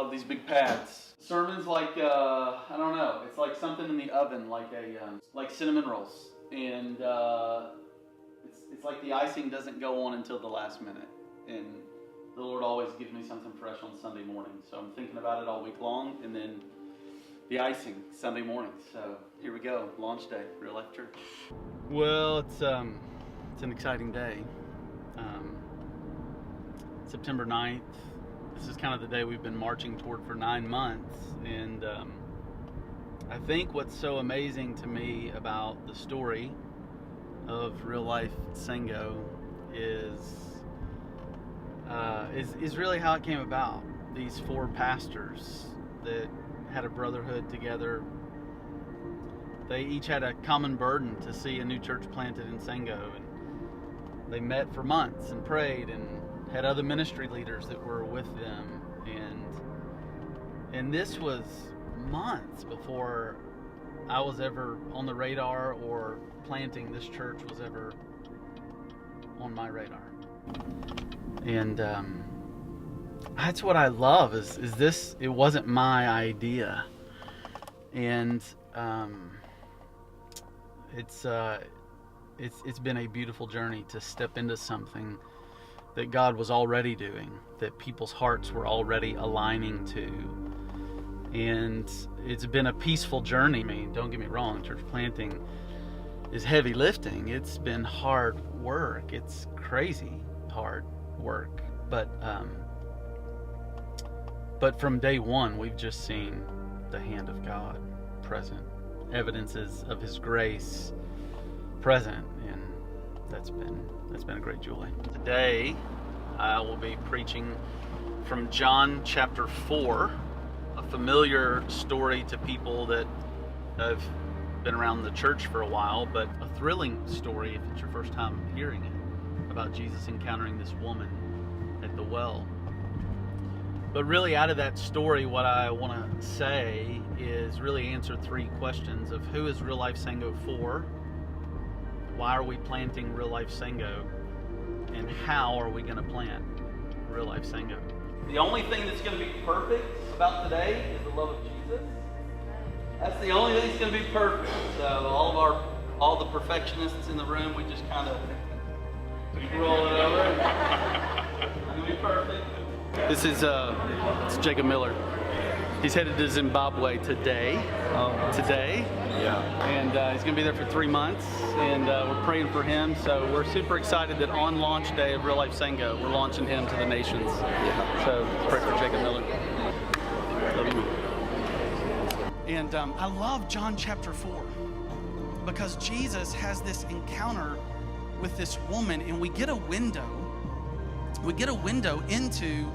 love these big pads. Sermon's like, I don't know, it's like something in the oven, like like cinnamon rolls. And it's like the icing doesn't go on until the last minute. And the Lord always gives me something fresh on Sunday morning. So I'm thinking about it all week long, and then the icing Sunday morning. So here we go, launch day, Real Life Church. Well, it's an exciting day. September 9th. This is kind of the day we've been marching toward for 9 months. And I think what's so amazing to me about the story of Real Life Sango is really how it came about. These 4 pastors that had a brotherhood together. They each had a common burden to see a new church planted in Sango, and they met for months and prayed and had other ministry leaders that were with them, and this was months before I was ever on the radar or planting this church was ever on my radar. And that's what I love is this. It wasn't my idea, and it's been a beautiful journey to step into something that God was already doing, that people's hearts were already aligning to. And it's been a peaceful journey. I mean, don't get me wrong, church planting is heavy lifting. It's been hard work. It's crazy hard work. But from day one, we've just seen the hand of God present, evidences of His grace present, and that's been a great joy. Today, I will be preaching from John chapter 4, a familiar story to people that have been around the church for a while, but a thrilling story if it's your first time hearing it, about Jesus encountering this woman at the well. But really, out of that story, what I want to say is really answer 3 questions of who is Real Life Sango for? Why are we planting Real Life Sango? And how are we going to plant Real Life Sango? The only thing that's going to be perfect about today is the love of Jesus. That's the only thing that's going to be perfect. So all the perfectionists in the room, we just kind of roll it over. It's going to be perfect. This is it's Jacob Miller. He's headed to Zimbabwe today. Yeah. And he's going to be there for 3 months, and we're praying for him. So we're super excited that on launch day of Real Life Sango, we're launching him to the nations. Yeah. So pray for Jacob Miller. Love you. And I love John chapter 4 because Jesus has this encounter with this woman, and we get a window. We get a window into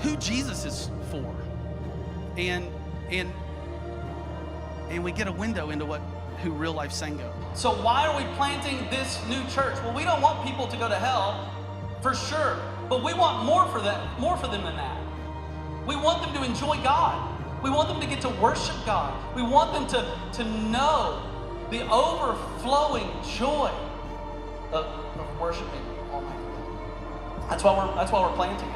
who Jesus is for, and we get a window into who Real Life Sango. So why are we planting this new church? Well, we don't want people to go to hell, for sure, but we want more for them than that. We want them to enjoy God. We want them to get to worship God. We want them to know the overflowing joy of worshiping Almighty God. That's why we're planting it.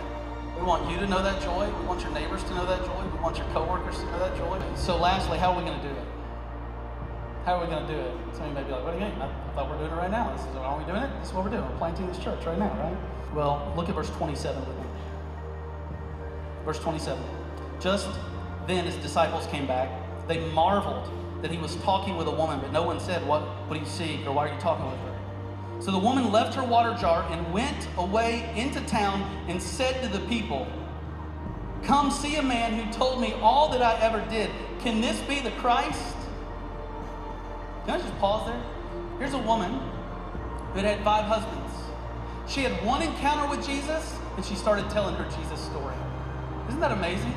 We want you to know that joy. We want your neighbors to know that joy. We want your coworkers to know that joy. So lastly, how are we going to do it? How are we going to do it? Some of you may be like, what do you mean? I thought we're doing it right now. Aren't we doing it? This is what we're doing. We're planting this church right now, right? Well, look at verse 27 with me. Verse 27. Just then his disciples came back. They marveled that he was talking with a woman, but no one said, what do you seek, or why are you talking with her? So the woman left her water jar and went away into town and said to the people, come see a man who told me all that I ever did. Can this be the Christ? Can I just pause there? Here's a woman who had 5 husbands. She had one encounter with Jesus, and she started telling her Jesus story. Isn't that amazing?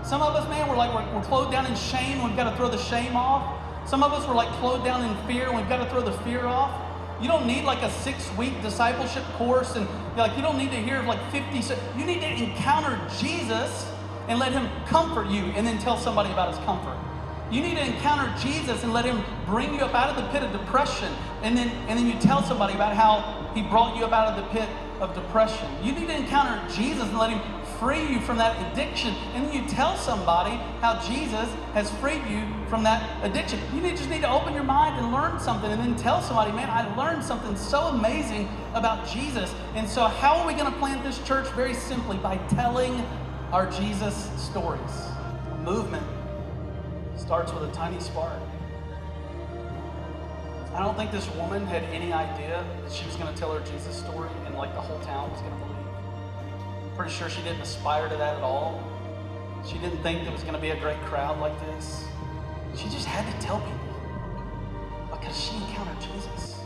Some of us, man, we're clothed down in shame. We've got to throw the shame off. Some of us were like clothed down in fear, and we've got to throw the fear off. You don't need like a 6-week discipleship course, and you don't need to hear like 50. You need to encounter Jesus and let him comfort you, and then tell somebody about his comfort. You need to encounter Jesus and let him bring you up out of the pit of depression, and then you tell somebody about how he brought you up out of the pit of depression. You need to encounter Jesus and let him free you from that addiction, and then you tell somebody how Jesus has freed you from that addiction. You just need to open your mind and learn something, and then tell somebody, man, I learned something so amazing about Jesus. And so how are we going to plant this church? Very simply, by telling our Jesus stories. A movement starts with a tiny spark. I don't think this woman had any idea that she was going to tell her Jesus story and like the whole town was going to believe. I'm pretty sure she didn't aspire to that at all. She didn't think there was going to be a great crowd like this. She just had to tell people because she encountered Jesus.